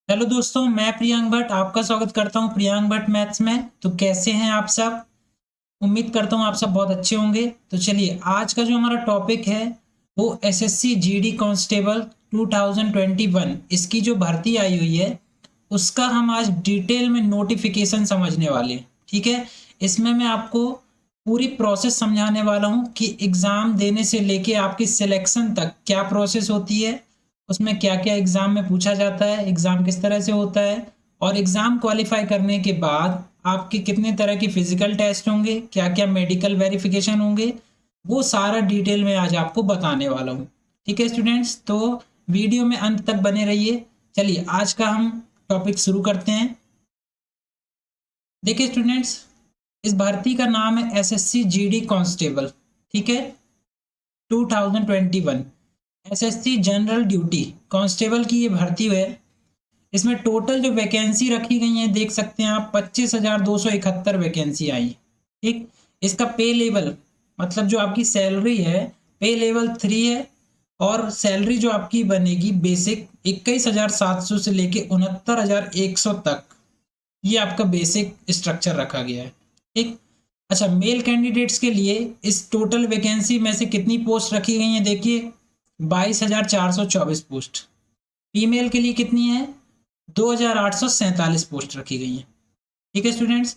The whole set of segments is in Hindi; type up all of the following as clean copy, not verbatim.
हेलो दोस्तों, मैं प्रियांक भट्ट आपका स्वागत करता हूं प्रियांक भट्ट मैथ्स में। तो कैसे हैं आप सब? उम्मीद करता हूं आप सब बहुत अच्छे होंगे। तो चलिए, आज का जो हमारा टॉपिक है वो एसएससी जीडी कांस्टेबल 2021 इसकी जो भर्ती आई हुई है उसका हम आज डिटेल में नोटिफिकेशन समझने वाले हैं। ठीक है, इसमें मैं आपको पूरी प्रोसेस समझाने वाला हूं कि एग्ज़ाम देने से लेके आपकी सिलेक्शन तक क्या प्रोसेस होती है, उसमें क्या क्या एग्ज़ाम में पूछा जाता है, एग्ज़ाम किस तरह से होता है, और एग्ज़ाम क्वालिफाई करने के बाद आपके कितने तरह की फिजिकल टेस्ट होंगे, क्या क्या मेडिकल वेरिफिकेशन होंगे, वो सारा डिटेल में आज आपको बताने वाला हूँ। ठीक है स्टूडेंट्स, तो वीडियो में अंत तक बने रहिए। चलिए, आज का हम टॉपिक शुरू करते हैं। देखिए स्टूडेंट्स, इस भर्ती का नाम है एसएससी जीडी कांस्टेबल। ठीक है, 2021 एसएससी जनरल ड्यूटी कांस्टेबल की ये भर्ती है। इसमें टोटल जो वैकेंसी रखी गई है देख सकते हैं आप, 25,271 वैकेंसी आई। ठीक, इसका पे लेवल मतलब जो आपकी सैलरी है, पे लेवल 3 है। और सैलरी जो आपकी बनेगी बेसिक 21,700 से लेके 69,100 तक, ये आपका बेसिक स्ट्रक्चर रखा गया है। ठीक, अच्छा, मेल कैंडिडेट्स के लिए इस टोटल वैकेंसी में से कितनी पोस्ट रखी गई हैं देखिए, 22,424 पोस्ट। फीमेल के लिए कितनी है? 2,847 पोस्ट रखी गई हैं। ठीक है स्टूडेंट्स,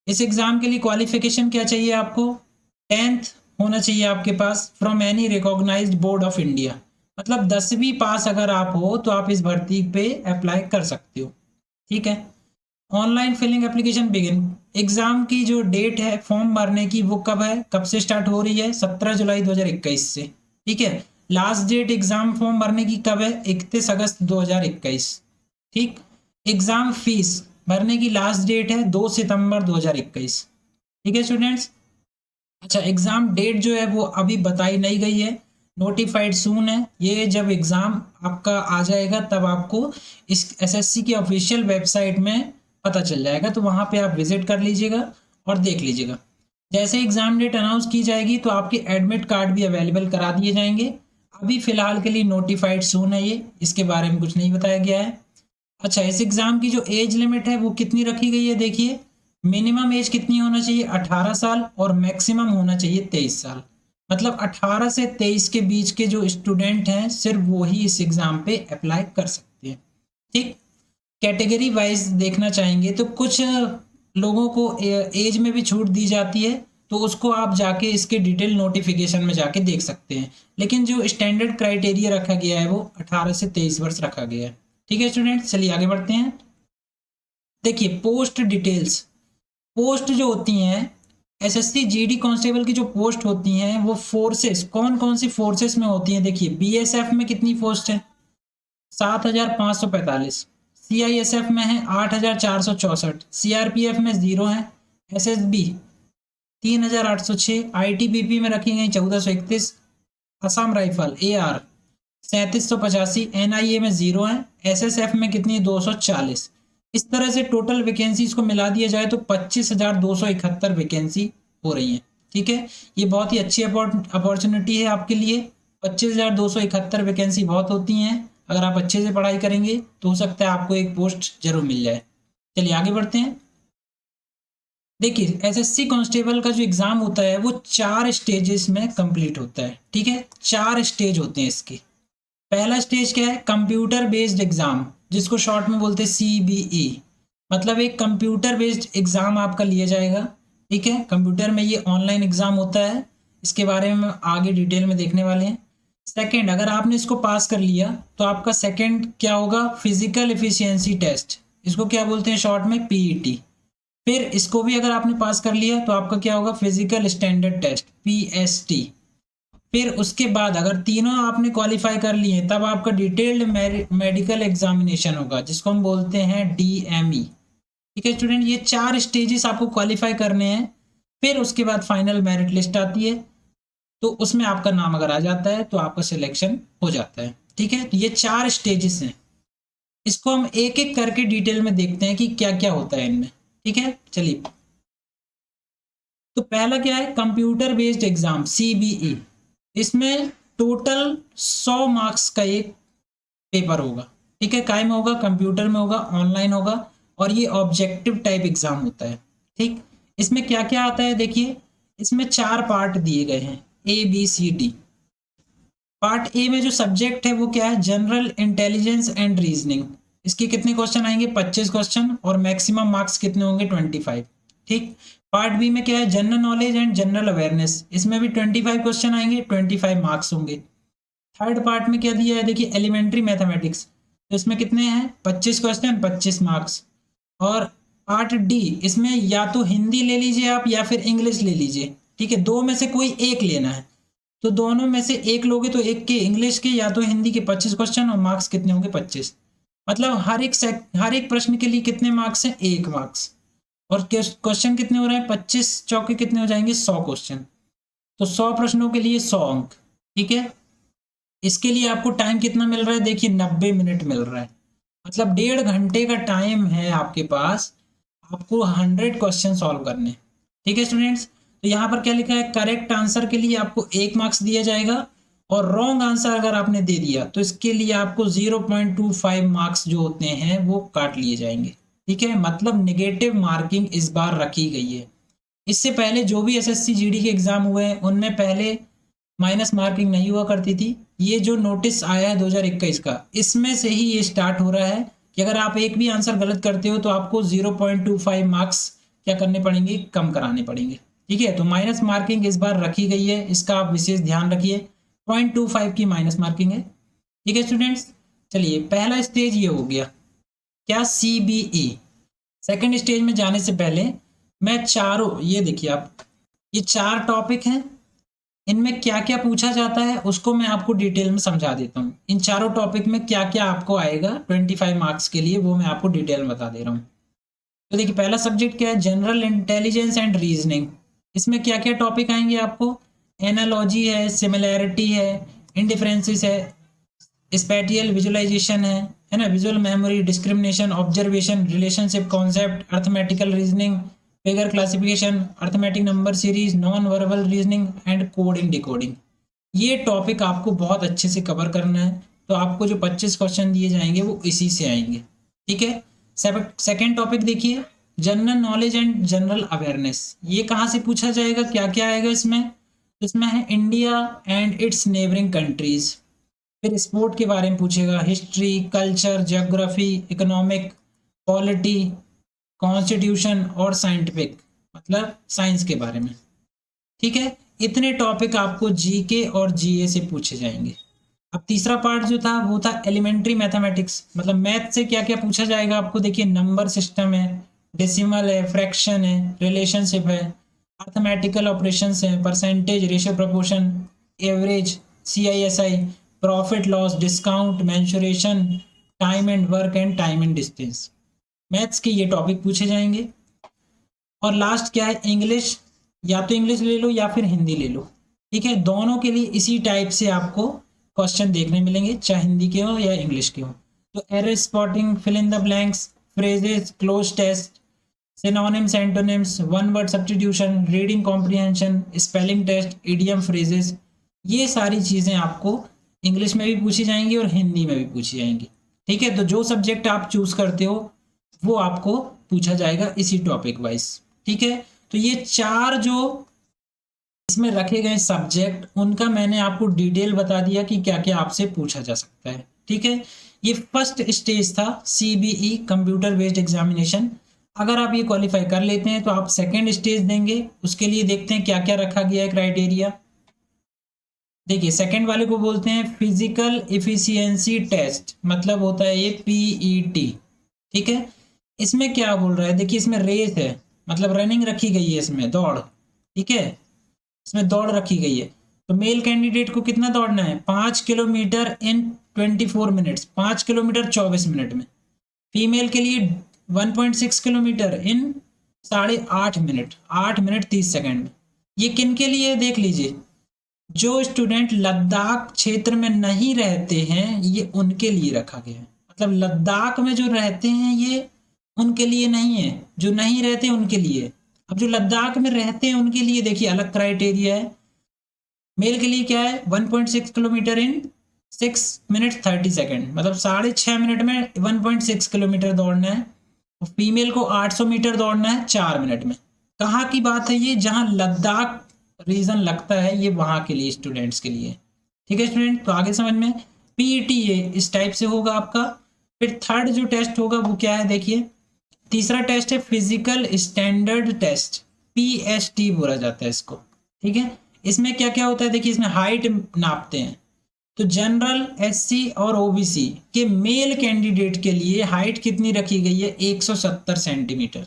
इस एग्जाम के लिए क्वालिफिकेशन क्या चाहिए आपको? 10th होना चाहिए आपके पास from any recognised board of India. मतलब 10वीं पास अगर आप हो तो आप इस भर्ती पे अप्लाई कर सकते हो। ठीक है, online filling application begin. Exam की जो डेट है फॉर्म भरने की वो कब है, कब से स्टार्ट हो रही है? 17 जुलाई 2021 से। ठीक है, लास्ट डेट एग्जाम फॉर्म भरने की कब है? 31 अगस्त 2021। ठीक, एग्जाम फीस भरने की लास्ट डेट है 2 सितंबर 2021। ठीक है स्टूडेंट्स, अच्छा, एग्जाम डेट जो है वो अभी बताई नहीं गई है, नोटिफाइड सून है। ये जब एग्जाम आपका आ जाएगा तब आपको इस एसएससी की ऑफिशियल वेबसाइट में पता चल जाएगा, तो वहां पे आप विजिट कर लीजिएगा और देख लीजिएगा। जैसे एग्जाम डेट अनाउंस की जाएगी तो आपके एडमिट कार्ड भी अवेलेबल करा दिए जाएंगे। अभी फिलहाल के लिए नोटिफाइड सून है ये, इसके बारे में कुछ नहीं बताया गया है। अच्छा, इस एग्जाम की जो एज लिमिट है वो कितनी रखी गई है देखिए, मिनिमम एज कितनी होना चाहिए? 18 साल, और मैक्सिमम होना चाहिए 23 साल। मतलब 18 से 23 के बीच के जो स्टूडेंट हैं सिर्फ वो ही इस एग्जाम पे अप्लाई कर सकते हैं। ठीक, कैटेगरी वाइज देखना चाहेंगे तो कुछ लोगों को एज में भी छूट दी जाती है, तो उसको आप जाके इसके डिटेल नोटिफिकेशन में जाके देख सकते हैं। लेकिन जो स्टैंडर्ड क्राइटेरिया रखा गया है वो 18 से 23 वर्ष रखा गया है। ठीक है स्टूडेंट्स, चलिए आगे बढ़ते हैं। देखिए, पोस्ट डिटेल्स। पोस्ट जो होती हैं एसएससी जीडी कांस्टेबल की, जो पोस्ट होती हैं वो फोर्सेस, कौन कौन सी फोर्सेस में होती हैं देखिए, बीएसएफ में कितनी पोस्ट है? 7,545। सीआईएसएफ में है 8,464। सीआरपीएफ में 0 है। एसएसबी 3,806। आईटीबीपी में रखी गई 1,431। Assam rifle AR 3,785। एनआईए में 0 है। एसएसएफ में कितनी? 240। इस तरह से टोटल वैकेंसीज को मिला दिया जाए तो 25,271 वैकेंसी हो रही है। ठीक है, ये बहुत ही अच्छी अपॉर्चुनिटी है आपके लिए। 25,271 वैकेंसी बहुत होती हैं। अगर आप अच्छे से पढ़ाई करेंगे तो हो सकता है आपको एक पोस्ट जरूर मिल जाए। चलिए आगे बढ़ते हैं। देखिए, एसएससी कांस्टेबल का जो एग्जाम होता है वो 4 स्टेजेस में कंप्लीट होता है। ठीक है, 4 स्टेज होते हैं इसके। पहला स्टेज क्या है? कंप्यूटर बेस्ड एग्जाम, जिसको शॉर्ट में बोलते हैं सीबीई। मतलब एक कंप्यूटर बेस्ड एग्जाम आपका लिया जाएगा। ठीक है, कंप्यूटर में ये ऑनलाइन एग्जाम होता है। इसके बारे में हम आगे डिटेल में देखने वाले हैं। सेकंड, अगर आपने इसको पास कर लिया तो आपका सेकंड क्या होगा? फिजिकल एफिशिएंसी टेस्ट, इसको क्या बोलते हैं शॉर्ट में? पीईटी। फिर इसको भी अगर आपने पास कर लिया तो आपका क्या होगा? Physical standard test, PST. फिर उसके बाद अगर तीनों आपने क्वालिफाई कर लिए तब आपका डिटेल्ड मेडिकल एग्जामिनेशन होगा, जिसको हम बोलते हैं डीएमई। ठीक है स्टूडेंट, ये 4 स्टेजेस आपको क्वालिफाई करने हैं। फिर उसके बाद फाइनल मेरिट लिस्ट आती है, तो उसमें आपका नाम अगर आ जाता है तो आपका सिलेक्शन हो जाता है। ठीक है, तो ये 4 स्टेजेस हैं। इसको हम एक एक करके डिटेल में देखते हैं कि क्या क्या होता है इनमें। ठीक है, चलिए। तो पहला क्या है? Computer based exam, CBE. इसमें टोटल 100 मार्क्स का एक पेपर होगा। ठीक है, काय में होगा, कंप्यूटर में होगा, ऑनलाइन होगा, और ये ऑब्जेक्टिव टाइप एग्जाम होता है। ठीक, इसमें क्या क्या आता है देखिए, इसमें 4 पार्ट दिए गए हैं, ABCD। पार्ट ए में जो सब्जेक्ट है वो क्या है, जनरल इंटेलिजेंस एंड रीजनिंग। इसके कितने क्वेश्चन आएंगे, 25 क्वेश्चन, और मैक्सिमम मार्क्स कितने होंगे, 25। ठीक, पार्ट बी में क्या है, general knowledge and general awareness, इसमें भी 25 क्वेश्चन आएंगे, 25 मार्क्स होंगे। थर्ड पार्ट में क्या दिया है देखिए, एलिमेंट्री मैथमेटिक्स, तो इसमें कितने हैं, 25 क्वेश्चन, 25 मार्क्स। और पार्ट डी, इसमें या तो हिंदी ले लीजिए आप या फिर इंग्लिश ले लीजिए। ठीक है, दो में से कोई एक लेना है, तो दोनों में से एक लोगे तो एक के इंग्लिश के या तो हिंदी के 25 क्वेश्चन, और मार्क्स कितने होंगे, 25। मतलब हर एक प्रश्न के लिए कितने मार्क्स हैं, 1 मार्क्स। और क्वेश्चन कितने हो रहे हैं, 25 चौके कितने हो जाएंगे, 100 क्वेश्चन। तो 100 प्रश्नों के लिए 100 अंक। ठीक है, इसके लिए आपको टाइम कितना मिल रहा है, देखिए 90 मिनट मिल रहा है। मतलब 1.5 घंटे का टाइम है आपके पास, आपको 100 क्वेश्चन सॉल्व करने। ठीक है स्टूडेंट्स, तो यहाँ पर क्या लिखा है, करेक्ट आंसर के लिए आपको 1 मार्क्स दिया जाएगा, और रॉन्ग आंसर अगर आपने दे दिया तो इसके लिए आपको 0.25 मार्क्स जो होते हैं वो काट लिए जाएंगे। ठीक है, मतलब नेगेटिव मार्किंग इस बार रखी गई है। इससे पहले जो भी SSC GD के एग्जाम हुए हैं उनमें पहले माइनस मार्किंग नहीं हुआ करती थी। ये जो नोटिस आया है 2021 का, इसमें से ही ये स्टार्ट हो रहा है कि अगर आप एक भी आंसर गलत करते हो तो आपको 0.25 मार्क्स क्या करने पड़ेंगे, कम कराने पड़ेंगे। ठीक है, तो माइनस मार्किंग इस बार रखी गई है, इसका आप विशेष ध्यान रखिए। 0.25 की माइनस मार्किंग है। ठीक है स्टूडेंट्स, चलिए पहला स्टेज ये हो गया, क्या, CBE। सेकेंड स्टेज में जाने से पहले मैं चारों, ये देखिए आप, ये 4 टॉपिक हैं, इनमें क्या क्या पूछा जाता है उसको मैं आपको डिटेल में समझा देता हूँ। इन चारों टॉपिक में क्या क्या आपको आएगा 25 मार्क्स के लिए, वो मैं आपको डिटेल में बता दे रहा हूँ। तो देखिए पहला सब्जेक्ट क्या है, जनरल इंटेलिजेंस एंड रीजनिंग। इसमें क्या क्या टॉपिक आएंगे आपको, एनालॉजी है, सिमिलैरिटी है, इंडिफरेंसेस है, स्पैटियल विजुअलाइजेशन है ना, visual memory, discrimination, observation, relationship concept, arithmetical reasoning, figure classification, arithmetic number series, non verbal reasoning and coding decoding. ये टॉपिक आपको बहुत अच्छे से कवर करना है, तो आपको जो 25 क्वेश्चन दिए जाएंगे वो इसी से आएंगे। ठीक है, सेकेंड टॉपिक देखिए, general knowledge and general awareness. ये कहाँ से पूछा जाएगा, क्या क्या आएगा इसमें, इसमें है India and it's neighbouring countries. फिर स्पोर्ट के बारे में पूछेगा, history, culture, geography, economic, polity, constitution और साइंटिफिक, मतलब साइंस के बारे में। ठीक है, इतने टॉपिक आपको जीके और जीए से पूछे जाएंगे। अब तीसरा पार्ट जो था वो था एलिमेंट्री मैथमेटिक्स, मतलब मैथ से क्या क्या पूछा जाएगा आपको, देखिए नंबर सिस्टम है, डेसिमल है, फ्रैक्शन है, रिलेशनशिप है, अर्थमेटिकल ऑपरेशंस है, percentage, ratio, proportion, average, CISI, profit loss, discount, mensuration, time and work and time and distance. Maths के ये टॉपिक पूछे जाएंगे। और लास्ट क्या है, इंग्लिश, या तो इंग्लिश ले लो या फिर हिंदी ले लो। ठीक है, दोनों के लिए इसी टाइप से आपको क्वेश्चन देखने मिलेंगे, चाहे हिंदी के हो या इंग्लिश के हो। तो error spotting, fill in the blanks, phrases, cloze test, synonyms, antonyms, one word substitution, reading comprehension, spelling test, idiom, phrases, ये सारी चीज़ें आपको इंग्लिश में भी पूछी जाएंगी और हिंदी में भी पूछी जाएंगी। ठीक है, तो जो सब्जेक्ट आप चूज करते हो वो आपको पूछा जाएगा इसी टॉपिक वाइज। ठीक है, तो ये 4 जो इसमें रखे गए सब्जेक्ट, उनका मैंने आपको डिटेल बता दिया कि क्या क्या आपसे पूछा जा सकता है। ठीक है, ये फर्स्ट स्टेज था CBE कंप्यूटर बेस्ड एग्जामिनेशन। अगर आप ये क्वालिफाई कर लेते हैं तो आप सेकेंड स्टेज देंगे, उसके लिए देखते हैं क्या क्या रखा गया है क्राइटेरिया। देखिए सेकेंड वाले को बोलते हैं फिजिकल इफिशियंसी टेस्ट, मतलब होता है ये PET। ठीक है, इसमें क्या बोल रहा है, देखिए इसमें रेस है, मतलब रनिंग रखी गई है, इसमें दौड़। ठीक है, इसमें दौड़ रखी गई है। तो मेल कैंडिडेट को कितना दौड़ना है, 5 किलोमीटर इन 24 मिनट्स, 5 किलोमीटर 24 मिनट में। फीमेल के लिए 1.6 किलोमीटर इन 8.5 मिनट, 8 मिनट 30 सेकेंड में। ये किन के लिए देख लीजिए, जो स्टूडेंट लद्दाख क्षेत्र में नहीं रहते हैं ये उनके लिए रखा गया है। मतलब लद्दाख में जो रहते हैं ये उनके लिए नहीं है, जो नहीं रहते उनके लिए। अब जो लद्दाख में रहते हैं उनके लिए देखिए अलग क्राइटेरिया है। मेल के लिए क्या है, 1.6 किलोमीटर इन 6 मिनट 30 सेकेंड, मतलब 6.5 मिनट में 1.6 किलोमीटर दौड़ना है। फीमेल को 800 मीटर दौड़ना है 4 मिनट में। कहाँ की बात है ये? जहाँ लद्दाख रीजन लगता है, ये वहाँ के लिए स्टूडेंट्स के लिए। ठीक है स्टूडेंट, तो आगे समझ में। पीईटी ये इस टाइप से होगा आपका। फिर थर्ड जो टेस्ट होगा वो क्या है देखिए, तीसरा टेस्ट है फिजिकल स्टैंडर्ड टेस्ट, पीएसटी बोला जाता है इसको। ठीक है, इसमें क्या क्या होता है देखिए, इसमें हाइट नापते हैं। तो जनरल, एससी और ओबीसी के मेल कैंडिडेट के लिए हाइट कितनी रखी गई है? 170 centimetre.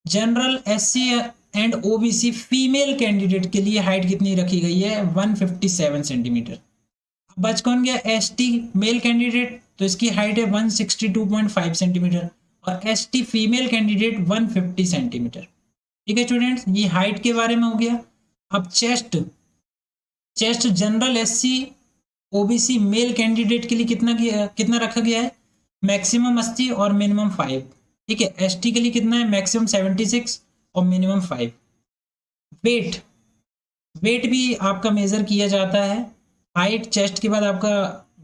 General, SC and OBC female candidate के लिए हाइट कितनी रखी गई है? 157 सेंटीमीटर। बच कौन गया? एसटी मेल कैंडिडेट, तो इसकी हाइट है 162.5 सेंटीमीटर, और एसटी फीमेल कैंडिडेट 150 सेंटीमीटर। ठीक है स्टूडेंट्स, ये हाइट के बारे में हो गया। अब chest, chest general, SC, OBC male candidate के लिए कितना रखा गया है? मैक्सिमम 80 और मिनिमम 5। ठीक है, एसटी के लिए कितना है? मैक्सिमम 76 और मिनिमम 5। वेट, वेट भी आपका मेजर किया जाता है। हाइट, चेस्ट के बाद आपका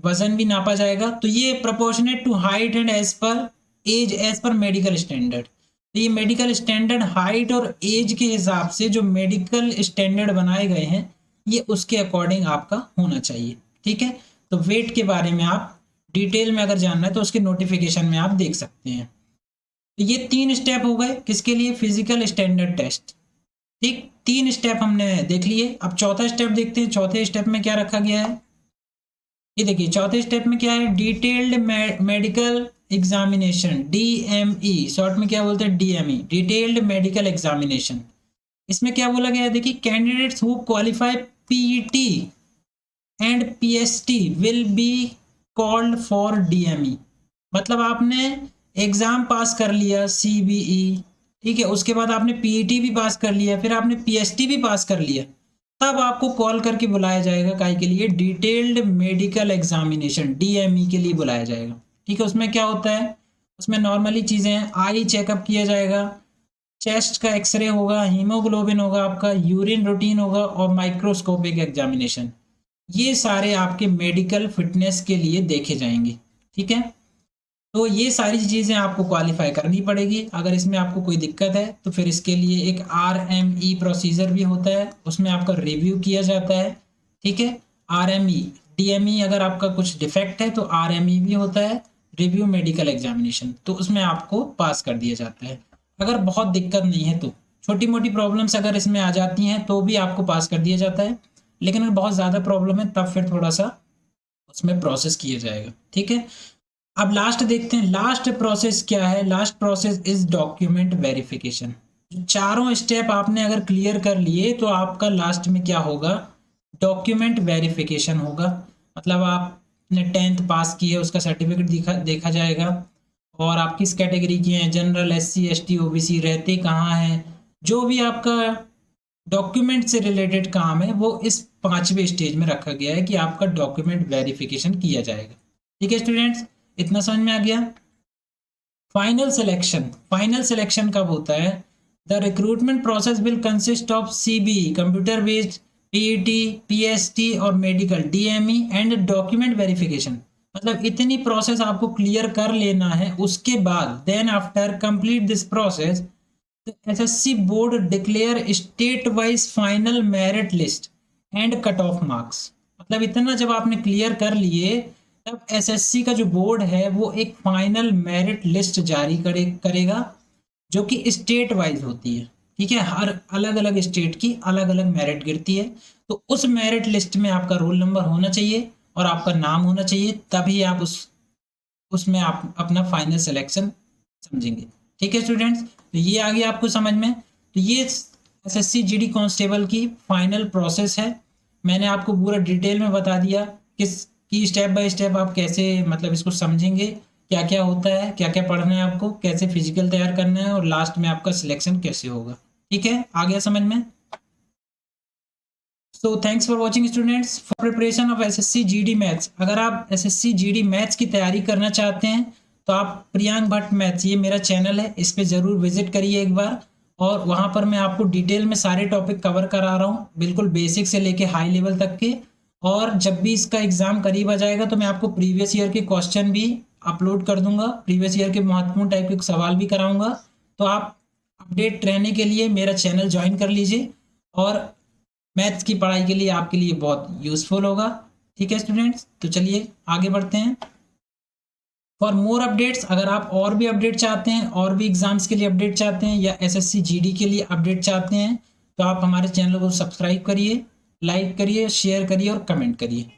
वजन भी नापा जाएगा। तो ये proportionate to height and age पर एज, एज पर मेडिकल स्टैंडर्ड। तो ये मेडिकल स्टैंडर्ड हाइट और एज के हिसाब से जो मेडिकल स्टैंडर्ड बनाए गए हैं, ये उसके अकॉर्डिंग आपका होना चाहिए। ठीक है, तो वेट के बारे में आप डिटेल में अगर जानना है तो उसके नोटिफिकेशन में आप देख सकते हैं। तो ये 3 स्टेप हो गए किसके लिए? Physical standard test. ठीक, 3 स्टेप हमने देख लिए। अब चौथा स्टेप देखते हैं। चौथे स्टेप में क्या रखा गया है, ये देखिए। चौथे स्टेप में क्या है? Detailed medical examination, DME, short में क्या बोलते हैं? DME, detailed medical examination. इसमें क्या बोला गया है देखिए, candidates who qualify PET and PST will be called for DME. मतलब आपने एग्जाम पास कर लिया सीबीई, ठीक है, उसके बाद आपने पीईटी भी पास कर लिया, फिर आपने पीएसटी भी पास कर लिया, तब आपको कॉल करके बुलाया जाएगा काय के लिए? डिटेल्ड मेडिकल एग्जामिनेशन, डीएमई के लिए बुलाया जाएगा। ठीक है, उसमें क्या होता है? उसमें नॉर्मली चीज़ें हैं, आई चेकअप किया जाएगा, चेस्ट का एक्सरे होगा, हीमोग्लोबिन होगा आपका, यूरिन रूटीन होगा और माइक्रोस्कोपिक एग्जामिनेशन। ये सारे आपके मेडिकल फिटनेस के लिए देखे जाएंगे। ठीक है, तो ये सारी चीज़ें आपको क्वालिफाई करनी पड़ेगी। अगर इसमें आपको कोई दिक्कत है तो फिर इसके लिए एक आरएमई प्रोसीजर भी होता है, उसमें आपका रिव्यू किया जाता है। ठीक है, आरएमई, डीएमई अगर आपका कुछ डिफेक्ट है तो आरएमई भी होता है, रिव्यू मेडिकल एग्जामिनेशन, तो उसमें आपको पास कर दिया जाता है। अगर बहुत दिक्कत नहीं है तो, छोटी मोटी प्रॉब्लम्स अगर इसमें आ जाती हैं तो भी आपको पास कर दिया जाता है, लेकिन अगर बहुत ज़्यादा प्रॉब्लम है तब फिर थोड़ा सा उसमें प्रोसेस किया जाएगा। ठीक है, अब लास्ट देखते हैं, लास्ट प्रोसेस क्या है? Last process is document verification. चारों स्टेप आपने अगर क्लियर कर लिए तो आपका लास्ट में क्या होगा? डॉक्यूमेंट वेरिफिकेशन होगा। मतलब आपने 10th पास की है, उसका सर्टिफिकेट देखा जाएगा, और आप किस कैटेगरी की हैं, जनरल, एससी, एसटी, ओबीसी, रहते कहाँ हैं, जो भी आपका डॉक्यूमेंट से रिलेटेड काम है वो इस 5वें स्टेज में रखा गया है कि आपका डॉक्यूमेंट वेरिफिकेशन किया जाएगा। ठीक है स्टूडेंट्स, इतना समझ में आ गया। फाइनल सिलेक्शन, फाइनल सिलेक्शन कब होता है? The recruitment process will consist of CBE, computer based, PET, PST और medical, DME and document verification. मतलब इतनी प्रोसेस आपको क्लियर कर लेना है। उसके बाद then after complete this process SSC board declare state wise final merit list and cut off marks. मतलब इतना जब आपने क्लियर कर लिए तब एसएससी का जो बोर्ड है वो एक फाइनल मेरिट लिस्ट जारी करेगा, जो कि स्टेट वाइज होती है। ठीक है, हर अलग अलग स्टेट की अलग अलग मेरिट गिरती है, तो उस मेरिट लिस्ट में आपका रोल नंबर होना चाहिए और आपका नाम होना चाहिए, तभी आप उसमें आप अपना फाइनल सिलेक्शन समझेंगे। ठीक है स्टूडेंट्स, तो ये आ गया आपको समझ में। तो ये एसएससी जीडी कांस्टेबल की फाइनल प्रोसेस है। मैंने आपको पूरा डिटेल में बता दिया कि स्टेप बाय स्टेप आप कैसे मतलब इसको समझेंगे, क्या क्या होता है, क्या क्या पढ़ना है आपको, कैसे फिजिकल तैयार करना है, और लास्ट में आपका सिलेक्शन कैसे होगा। ठीक है, आ गया समझ में। So thanks for watching students for preparation of SSC GD maths. अगर आप एसएससी जीडी मैथ्स की तैयारी करना चाहते हैं तो आप प्रियांक भट्ट मैथ्स, ये मेरा चैनल है, इस पर ज़रूर विजिट करिए एक बार, और वहाँ पर मैं आपको डिटेल में सारे टॉपिक कवर करा रहा हूँ, बिल्कुल बेसिक से लेके हाई लेवल तक के। और जब भी इसका एग्ज़ाम करीब आ जाएगा तो मैं आपको प्रीवियस ईयर के क्वेश्चन भी अपलोड कर दूंगा, प्रीवियस ईयर के महत्वपूर्ण टाइप के सवाल भी कराऊंगा। तो आप अपडेट रहने के लिए मेरा चैनल ज्वाइन कर लीजिए और मैथ्स की पढ़ाई के लिए आपके लिए बहुत यूज़फुल होगा। ठीक है स्टूडेंट्स, तो चलिए आगे बढ़ते हैं। फॉर मोर अपडेट्स, अगर आप और भी अपडेट चाहते हैं, और भी एग्जाम्स के लिए अपडेट चाहते हैं या एसएससी जीडी के लिए अपडेट चाहते हैं, तो आप हमारे चैनल को सब्सक्राइब करिए, लाइक करिए, शेयर करिए और कमेंट करिए।